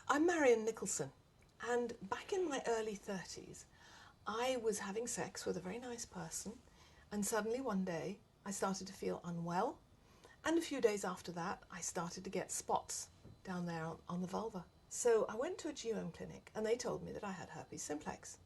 I'm Marian Nicholson, and back in my early 30s, I was having sex with a very nice person, and suddenly one day I started to feel unwell, and a few days after that I started to get spots down there on the vulva. So I went to a GYN clinic and they told me that I had herpes simplex.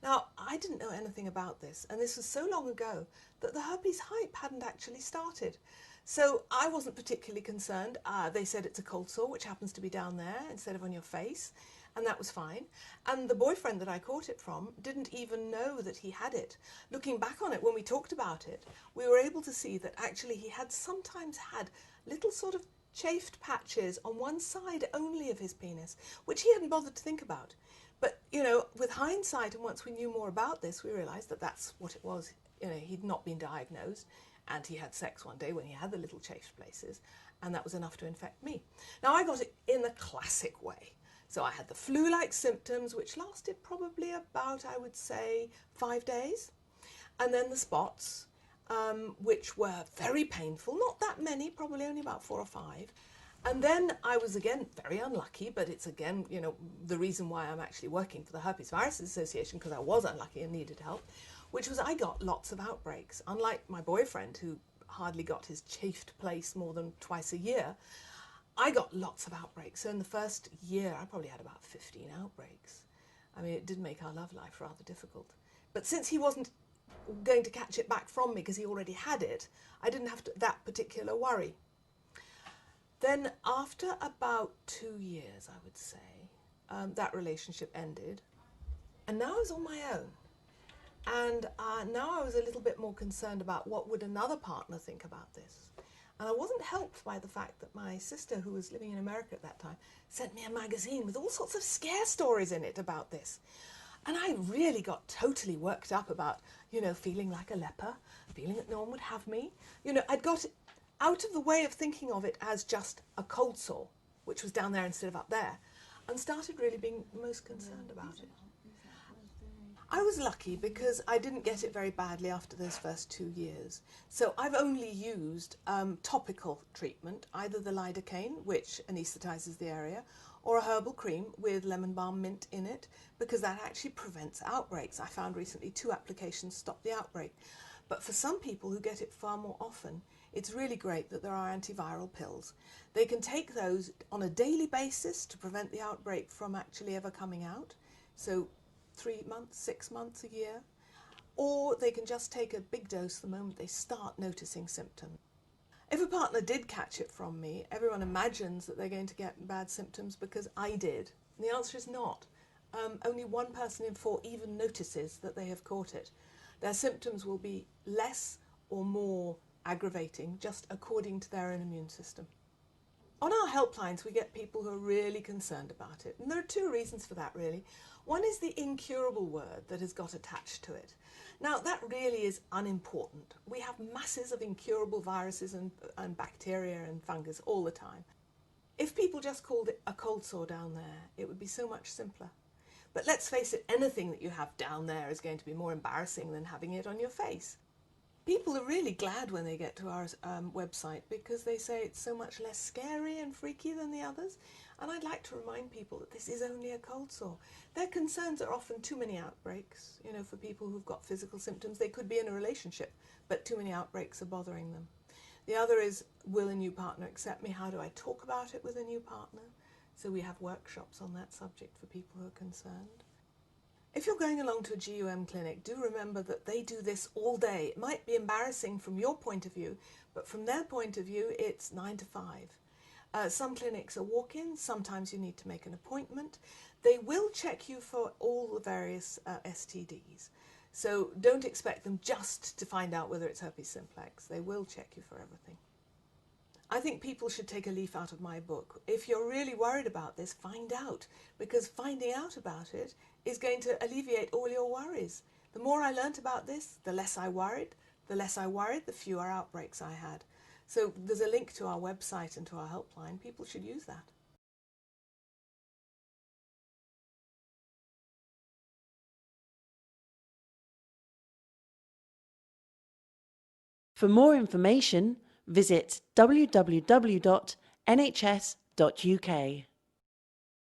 Now, I didn't know anything about this, and this was so long ago that the herpes hype hadn't actually started. So I wasn't particularly concerned. They said it's a cold sore, which happens to be down there instead of on your face, and that was fine. And the boyfriend that I caught it from didn't even know that he had it. Looking back on it, when we talked about it, we were able to see that actually he had sometimes had little sort of chafed patches on one side only of his penis, which he hadn't bothered to think about. But, you know, with hindsight, and once we knew more about this, we realised that that's what it was. You know, he'd not been diagnosed, and he had sex one day when he had the little chafed places, and that was enough to infect me. Now, I got it in the classic way. So I had the flu-like symptoms, which lasted probably about, I would say, 5 days. And then the spots, which were very painful, not that many, probably only about 4 or 5. And then I was again very unlucky, but it's again, you know, the reason why I'm actually working for the Herpes Viruses Association, because I was unlucky and needed help, which was I got lots of outbreaks. Unlike my boyfriend, who hardly got his chafed place more than twice a year, I got lots of outbreaks. So in the first year, I probably had about 15 outbreaks. I mean, it did make our love life rather difficult. But since he wasn't going to catch it back from me because he already had it, I didn't have that particular worry. Then after about 2 years, I would say, that relationship ended. And now I was on my own. And now I was a little bit more concerned about what would another partner think about this. And I wasn't helped by the fact that my sister, who was living in America at that time, sent me a magazine with all sorts of scare stories in it about this. And I really got totally worked up about, you know, feeling like a leper, feeling that no one would have me. You know, I'd got out of the way of thinking of it as just a cold sore, which was down there instead of up there, and started really being most concerned about it. I was lucky because I didn't get it very badly after those first 2 years. So I've only used topical treatment, either the lidocaine, which anaesthetises the area, or a herbal cream with lemon balm mint in it, because that actually prevents outbreaks. I found recently 2 applications stopped the outbreak. But for some people who get it far more often, it's really great that there are antiviral pills. They can take those on a daily basis to prevent the outbreak from actually ever coming out. So 3 months, 6 months, a year. Or they can just take a big dose the moment they start noticing symptoms. If a partner did catch it from me, everyone imagines that they're going to get bad symptoms because I did. And the answer is not. Only 1 person in 4 even notices that they have caught it. Their symptoms will be less or more aggravating, just according to their own immune system. On our helplines, we get people who are really concerned about it. And there are 2 reasons for that, really. One is the incurable word that has got attached to it. Now, that really is unimportant. We have masses of incurable viruses and bacteria and fungus all the time. If people just called it a cold sore down there, it would be so much simpler. But let's face it, anything that you have down there is going to be more embarrassing than having it on your face. People are really glad when they get to our website because they say it's so much less scary and freaky than the others. And I'd like to remind people that this is only a cold sore. Their concerns are often too many outbreaks. You know, for people who've got physical symptoms, they could be in a relationship, but too many outbreaks are bothering them. The other is, will a new partner accept me? How do I talk about it with a new partner? So we have workshops on that subject for people who are concerned. If you're going along to a GYN clinic, do remember that they do this all day. It might be embarrassing from your point of view, but from their point of view, it's 9 to 5. Some clinics are walk-ins, sometimes you need to make an appointment. They will check you for all the various STDs. So don't expect them just to find out whether it's herpes simplex. They will check you for everything. I think people should take a leaf out of my book. If you're really worried about this, find out, because finding out about it is going to alleviate all your worries. The more I learnt about this, the less I worried. The less I worried, the fewer outbreaks I had. So there's a link to our website and to our helpline. People should use that. For more information, visit www.nhs.uk.